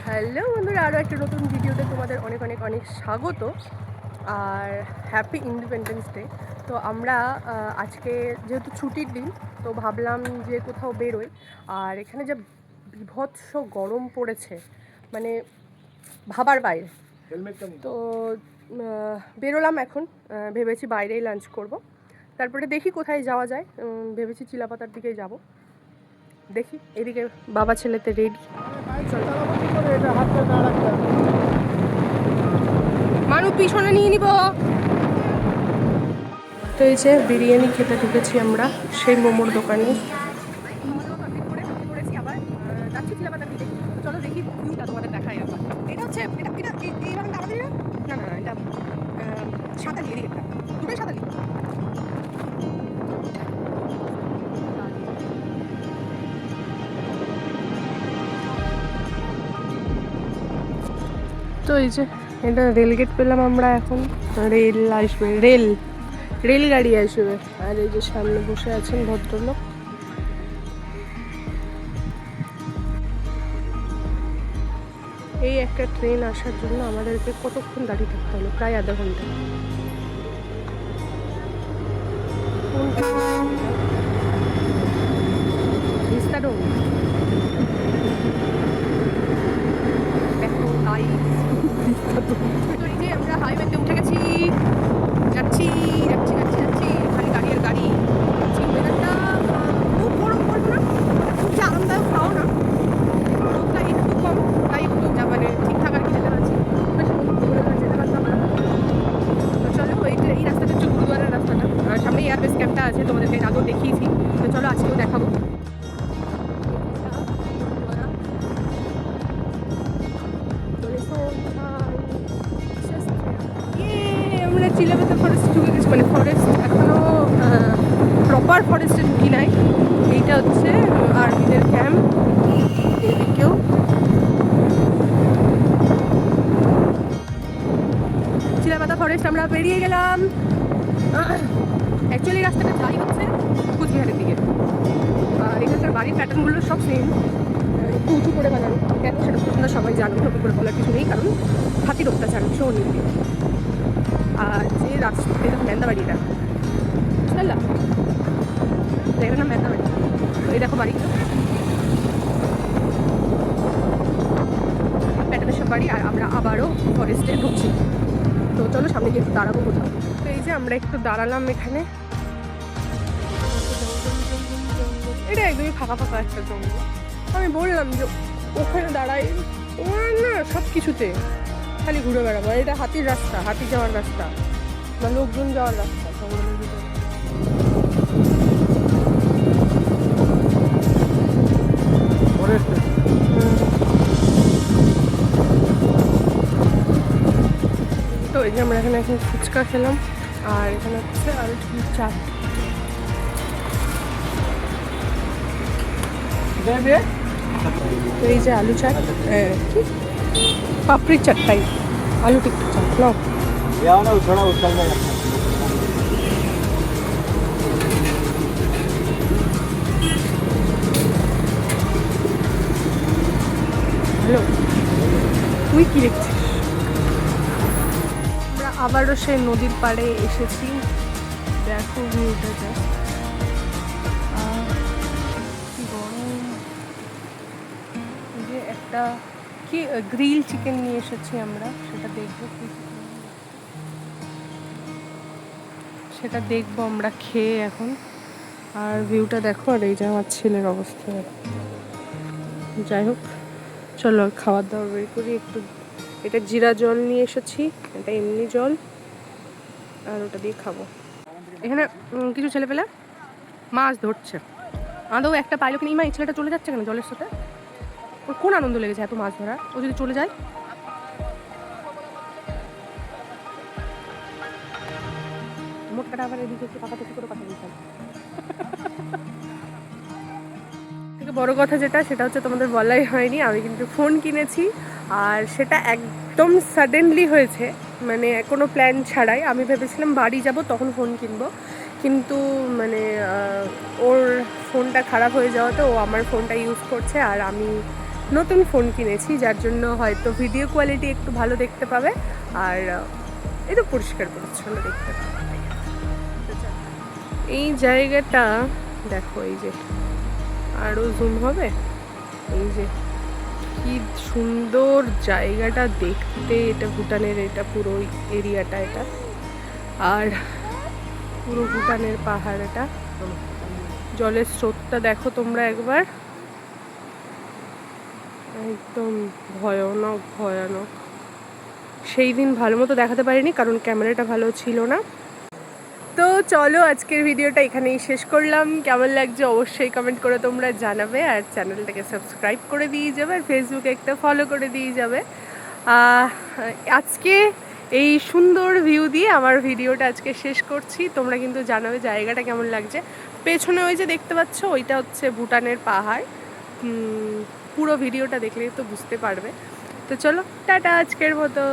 Hello বন্ধুরা, আরও একটা নতুন ভিডিওতে তোমাদের অনেক অনেক অনেক স্বাগত আর হ্যাপি ইন্ডিপেন্ডেন্স ডে। তো আমরা আজকে যেহেতু ছুটির দিন, তো ভাবলাম যে কোথাও বেরোই। আর এখানে যে বিভৎস গরম পড়েছে, মানে ভাবার বাইরে। তো বেরোলাম এখন, ভেবেছি বাইরেই লাঞ্চ করব, তারপরে দেখি কোথায় যাওয়া যায়। ভেবেছি চিলাপাতার দিকেই যাব। দেখি এদিকে বাবা ছেলেতে রেডি। মানুষ পিছনে নিয়ে নিব। তো এই যে বিরিয়ানি খেতে ঢুকেছি আমরা সেই মোমোর দোকানে। চলো দেখি ভিউটা তোমাদের দেখাই। আবার এটা হচ্ছে না না, এটা সাঁতালি, এদিকে দুটোই সাঁতালি। তো এই যে এটা রেলগেট পেলাম আমরা এখন। রেল আসবে, রেলগাড়ি আসবে। আর এই যে সামনে বসে আছেন ভদ্রলোক। এই একটা ট্রেন আসার জন্য আমাদেরকে কতক্ষণ দাঁড়িয়ে থাকতে হলো, প্রায় আধা ঘন্টা। আমরা হাইওয়েতে উঠে গেছি, যাচ্ছি যাচ্ছি যাচ্ছি যাচ্ছি, খালি গাড়ি আর গাড়ি। ওয়েদারটা খুব গরম পড়বো না, খুব যে আরামদায়ক খাও না, রোদটা একটু কম, তাই একটু যা মানে ঠিকঠাক আর কি যেতে পারছি। যেতে পারতাম না। তো চলো এই রাস্তাটা হচ্ছে গুরুদুয়ারের রাস্তাটা, আর সামনে এয়ারবেস ক্যাম্পটা আছে, তোমাদেরকে আগেও দেখিয়েছি। তো চলো আজকেও দেখাবো। আমরা চিলাপাতা ফরেস্ট ঢুকে গেছি, মানে ফরেস্ট এখনো প্রপার ফরেস্টে ঢুকি নাই। এইটা হচ্ছে আর্মিদের ক্যাম্প। এদিকেও চিলাপাতা ফরেস্ট আমরা বেরিয়ে গেলাম। অ্যাকচুয়ালি রাস্তাটা যাই হচ্ছে কুচবিহারের দিকে। আর এখানকার বাড়ির প্যাটার্নগুলো সব সেম, একটু উঁচু করে বানানো। কেন সেটা তোমরা সবাই জানবে, নতুন করে বলার কিছু নেই, কারণ হাতির অত্যাচার ভীষণ নিয়ে। আর যে রাস্তা, এটা মেন্দাবাড়ি, এটা বুঝতে পারলাম, এটার নাম মেন্দাবাড়ি। তো এই দেখো বাড়ি, প্যাটার্নের সব বাড়ি। আর আমরা আবারও ফরেস্টে ঢুকছি। তো চলো সামনে গিয়ে একটু দাঁড়াবো কোথাও। তো এই যে আমরা একটু দাঁড়ালাম এখানে। এটা একদমই ফাঁকা ফাঁকা একটা জঙ্গল। আমি বললাম যে ওখানে দাঁড়াই, ওখানে না সব কিছুতে খালি ঘুরে বেড়াবো। এটা হাতির রাস্তা, হাতি যাওয়ার রাস্তা বা লোকজন যাওয়ার রাস্তা জঙ্গলের ভিতরে। তো এই যে আমরা এখানে এখন ফুচকা খেলাম, আর এখানে হচ্ছে আলু চাট। তো এই যে আলু চাট, কি পাপড়ির চাটটাই, আলু টিক্কা চাট নাও। হ্যালো, তুই কি দেখছিস? আমরা আবারও সে নদীর পাড়ে এসেছি। দেখো ভিউটা জাস্ট কি গরম। যে একটা কি গ্রিল চিকেন নিয়ে এসেছি আমরা, সেটা দেখবো আমরা খেয়ে এখন। আর ভিউটা দেখো, আর এই যে আমার ছেলের অবস্থা। যাই হোক, চলো খাবার দাবার বের করি একটু। এটা জিরা জল নিয়ে এসেছি, এটা এমনি জল, আর ওটা দিয়ে খাবো। এখানে কিছু ছেলেপেলে মাছ ধরছে। আদৌ একটা পাইলো কিনা, এই ছেলেটা চলে যাচ্ছে কেন জলের সাথে? ওর কোন আনন্দ লেগেছে এত মাছ ধরা? ও যদি চলে যায়, মোটকাটা আবার এদিকে একটু পাকাপাকি করে কথা বলতাম। থেকে বড় কথা যেটা, সেটা হচ্ছে তোমাদের বলাই হয়নি, আমি কিন্তু ফোন কিনেছি। আর সেটা একদম সাডেনলি হয়েছে, মানে কোনো প্ল্যান ছাড়াই। আমি ভেবেছিলাম বাড়ি যাব তখন ফোন কিনবো, কিন্তু মানে ওর ফোনটা খারাপ হয়ে যাওয়াতে ও আমার ফোনটা ইউজ করছে, আর আমি নতুন ফোন কিনেছি, যার জন্য হয়তো ভিডিও কোয়ালিটি একটু ভালো দেখতে পাবে আর একটু পরিষ্কার পরিচ্ছন্ন দেখতে পাবে। এই জায়গাটা দেখো, এই যে আরও জুম হবে, এই যে কি সুন্দর জায়গাটা দেখতে। এটা ভুটানের, এটা পুরো এরিয়াটা এটা, আর পুরো ভুটানের পাহাড়। এটা জলের স্রোতটা দেখো তোমরা একবার, একদম ভয়ানক ভয়ানক। সেই দিন ভালো মতো দেখাতে পারিনি কারণ ক্যামেরাটা ভালো ছিল না। তো চলো আজকের ভিডিওটা এখানেই শেষ করলাম। কেমন লাগছে অবশ্যই কমেন্ট করে তোমরা জানাবে, আর চ্যানেলটাকে সাবস্ক্রাইব করে দিয়ে যাবে, আর ফেসবুকে একটা ফলো করে দিয়ে যাবে। আজকে এই সুন্দর ভিউ দিয়ে আমার ভিডিওটা আজকে শেষ করছি। তোমরা কিন্তু জানাবে জায়গাটা কেমন লাগছে। পেছনে ওই যে দেখতে পাচ্ছ, ওইটা হচ্ছে ভুটানের পাহাড়। পুরো ভিডিওটা দেখলেই তো বুঝতে পারবে। তো চলো টাটা আজকের মতো।